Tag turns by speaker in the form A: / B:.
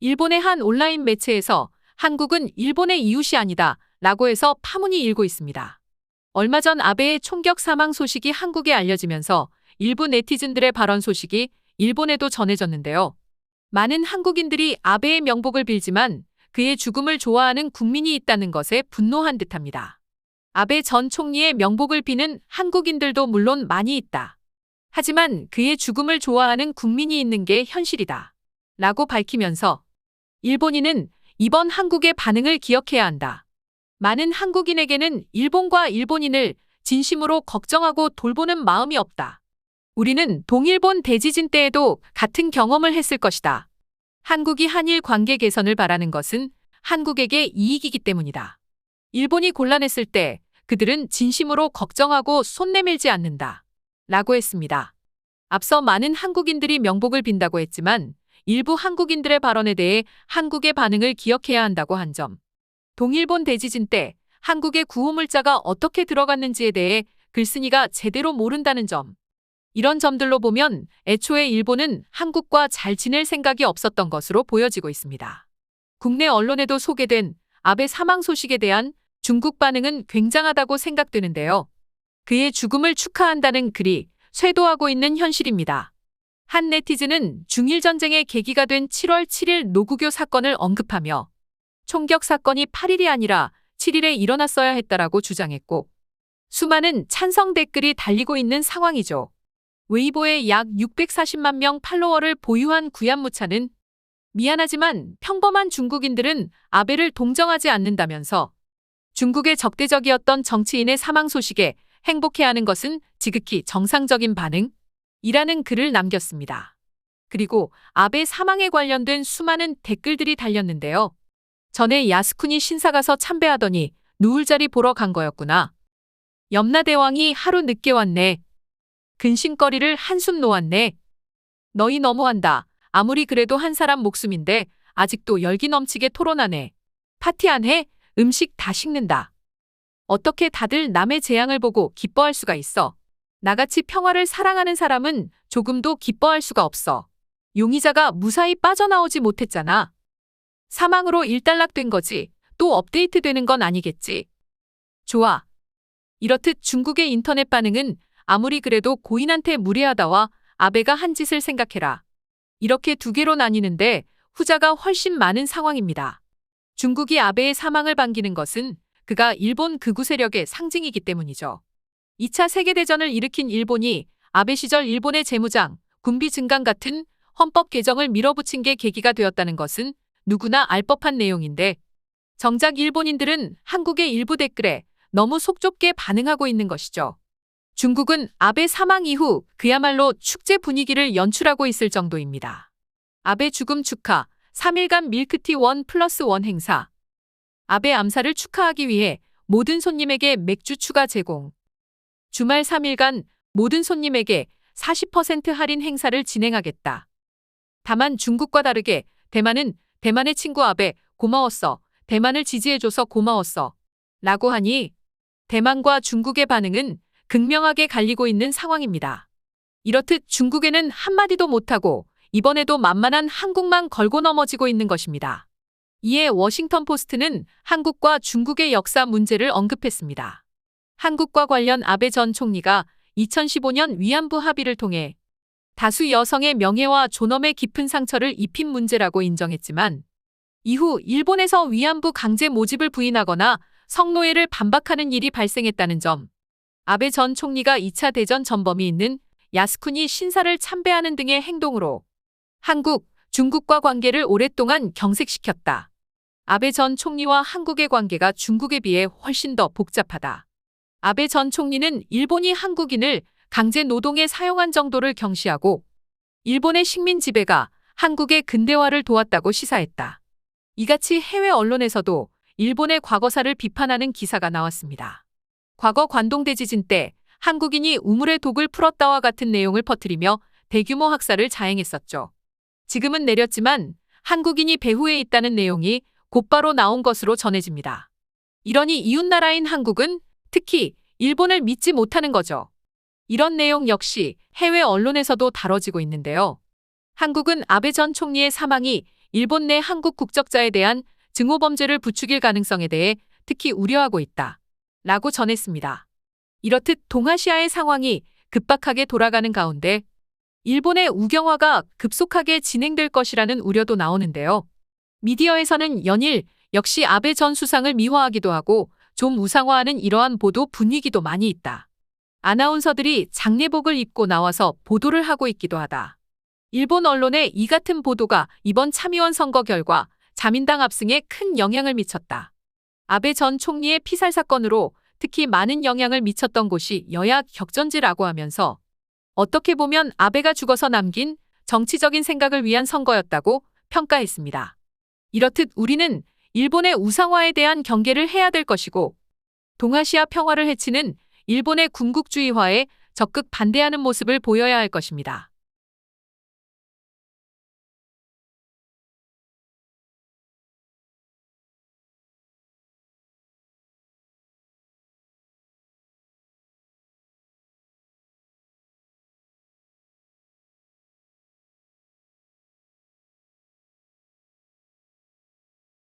A: 일본의 한 온라인 매체에서 한국은 일본의 이웃이 아니다 라고 해서 파문이 일고 있습니다. 얼마 전 아베의 총격 사망 소식이 한국에 알려지면서 일부 네티즌들의 발언 소식이 일본에도 전해졌는데요. 많은 한국인들이 아베의 명복을 빌지만 그의 죽음을 좋아하는 국민이 있다는 것에 분노한 듯합니다. 아베 전 총리의 명복을 비는 한국인들도 물론 많이 있다. 하지만 그의 죽음을 좋아하는 국민이 있는 게 현실이다. 라고 밝히면서 일본인은 이번 한국의 반응을 기억해야 한다. 많은 한국인에게는 일본과 일본인을 진심으로 걱정하고 돌보는 마음이 없다. 우리는 동일본 대지진 때에도 같은 경험을 했을 것이다. 한국이 한일 관계 개선을 바라는 것은 한국에게 이익이기 때문이다. 일본이 곤란했을 때 그들은 진심으로 걱정하고 손 내밀지 않는다. 라고 했습니다. 앞서 많은 한국인들이 명복을 빈다고 했지만 일부 한국인들의 발언에 대해 한국의 반응을 기억해야 한다고 한 점. 동일본 대지진 때 한국의 구호물자가 어떻게 들어갔는지에 대해 글쓴이가 제대로 모른다는 점. 이런 점들로 보면 애초에 일본은 한국과 잘 지낼 생각이 없었던 것으로 보여지고 있습니다. 국내 언론에도 소개된 아베 사망 소식에 대한 중국 반응은 굉장하다고 생각되는데요. 그의 죽음을 축하한다는 글이 쇄도하고 있는 현실입니다. 한 네티즌은 중일전쟁의 계기가 된 7월 7일 노구교 사건을 언급하며 총격 사건이 8일이 아니라 7일에 일어났어야 했다라고 주장했고 수많은 찬성 댓글이 달리고 있는 상황이죠. 웨이보에 약 640만 명 팔로워를 보유한 구얀무차는 미안하지만 평범한 중국인들은 아베를 동정하지 않는다면서 중국의 적대적이었던 정치인의 사망 소식에 행복해하는 것은 지극히 정상적인 반응이라는 글을 남겼습니다. 그리고 아베 사망에 관련된 수많은 댓글들이 달렸는데요. 전에 야스쿠니 신사 가서 참배하더니 누울 자리 보러 간 거였구나. 염라대왕이 하루 늦게 왔네. 근심거리를 한숨 놓았네. 너희 너무한다. 아무리 그래도 한 사람 목숨인데 아직도 열기 넘치게 토론하네. 파티 안 해? 음식 다 식는다. 어떻게 다들 남의 재앙을 보고 기뻐할 수가 있어? 나같이 평화를 사랑하는 사람은 조금도 기뻐할 수가 없어. 용의자가 무사히 빠져나오지 못했잖아. 사망으로 일단락된 거지. 또 업데이트되는 건 아니겠지. 좋아. 이렇듯 중국의 인터넷 반응은 아무리 그래도 고인한테 무례하다와 아베가 한 짓을 생각해라. 이렇게 두 개로 나뉘는데 후자가 훨씬 많은 상황입니다. 중국이 아베의 사망을 반기는 것은 그가 일본 극우 세력의 상징이기 때문이죠. 2차 세계대전을 일으킨 일본이 아베 시절 일본의 재무장, 군비 증강 같은 헌법 개정을 밀어붙인 게 계기가 되었다는 것은 누구나 알 법한 내용인데 정작 일본인들은 한국의 일부 댓글에 너무 속좁게 반응하고 있는 것이죠. 중국은 아베 사망 이후 그야말로 축제 분위기를 연출하고 있을 정도입니다. 아베 죽음 축하 3일간 밀크티 1+1 행사. 아베 암살을 축하하기 위해 모든 손님에게 맥주 추가 제공. 주말 3일간 모든 손님에게 40% 할인 행사를 진행하겠다. 다만 중국과 다르게 대만은 대만의 친구 아베 고마웠어. 대만을 지지해줘서 고마웠어. 라고 하니 대만과 중국의 반응은 극명하게 갈리고 있는 상황입니다. 이렇듯 중국에는 한마디도 못하고 이번에도 만만한 한국만 걸고 넘어지고 있는 것입니다. 이에 워싱턴 포스트는 한국과 중국의 역사 문제를 언급했습니다. 한국과 관련 아베 전 총리가 2015년 위안부 합의를 통해 다수 여성의 명예와 존엄에 깊은 상처를 입힌 문제라고 인정했지만 이후 일본에서 위안부 강제 모집을 부인하거나 성노예를 반박하는 일이 발생했다는 점, 아베 전 총리가 2차 대전 전범이 있는 야스쿠니 신사를 참배하는 등의 행동으로 한국, 중국과 관계를 오랫동안 경색시켰다. 아베 전 총리와 한국의 관계가 중국에 비해 훨씬 더 복잡하다. 아베 전 총리는 일본이 한국인을 강제 노동에 사용한 정도를 경시하고 일본의 식민 지배가 한국의 근대화를 도왔다고 시사했다. 이같이 해외 언론에서도 일본의 과거사를 비판하는 기사가 나왔습니다. 과거 관동 대지진 때 한국인이 우물에 독을 풀었다와 같은 내용을 퍼뜨리며 대규모 학살을 자행했었죠. 지금은 내렸지만 한국인이 배후에 있다는 내용이 곧바로 나온 것으로 전해집니다. 이러니 이웃나라인 한국은 특히 일본을 믿지 못하는 거죠. 이런 내용 역시 해외 언론에서도 다뤄지고 있는데요. 한국은 아베 전 총리의 사망이 일본 내 한국 국적자에 대한 증오 범죄를 부추길 가능성에 대해 특히 우려하고 있다. 라고 전했습니다. 이렇듯 동아시아의 상황이 급박하게 돌아가는 가운데 일본의 우경화가 급속하게 진행될 것이라는 우려도 나오는데요. 미디어에서는 연일 역시 아베 전 수상을 미화하기도 하고 좀 우상화하는 이러한 보도 분위기도 많이 있다. 아나운서들이 장례복을 입고 나와서 보도를 하고 있기도 하다. 일본 언론의 이 같은 보도가 이번 참의원 선거 결과 자민당 압승에 큰 영향을 미쳤다. 아베 전 총리의 피살 사건으로 특히 많은 영향을 미쳤던 곳이 여야 격전지라고 하면서 어떻게 보면 아베가 죽어서 남긴 정치적인 생각을 위한 선거였다고 평가했습니다. 이렇듯 우리는 일본의 우상화에 대한 경계를 해야 될 것이고 동아시아 평화를 해치는 일본의 군국주의화에 적극 반대하는 모습을 보여야 할 것입니다.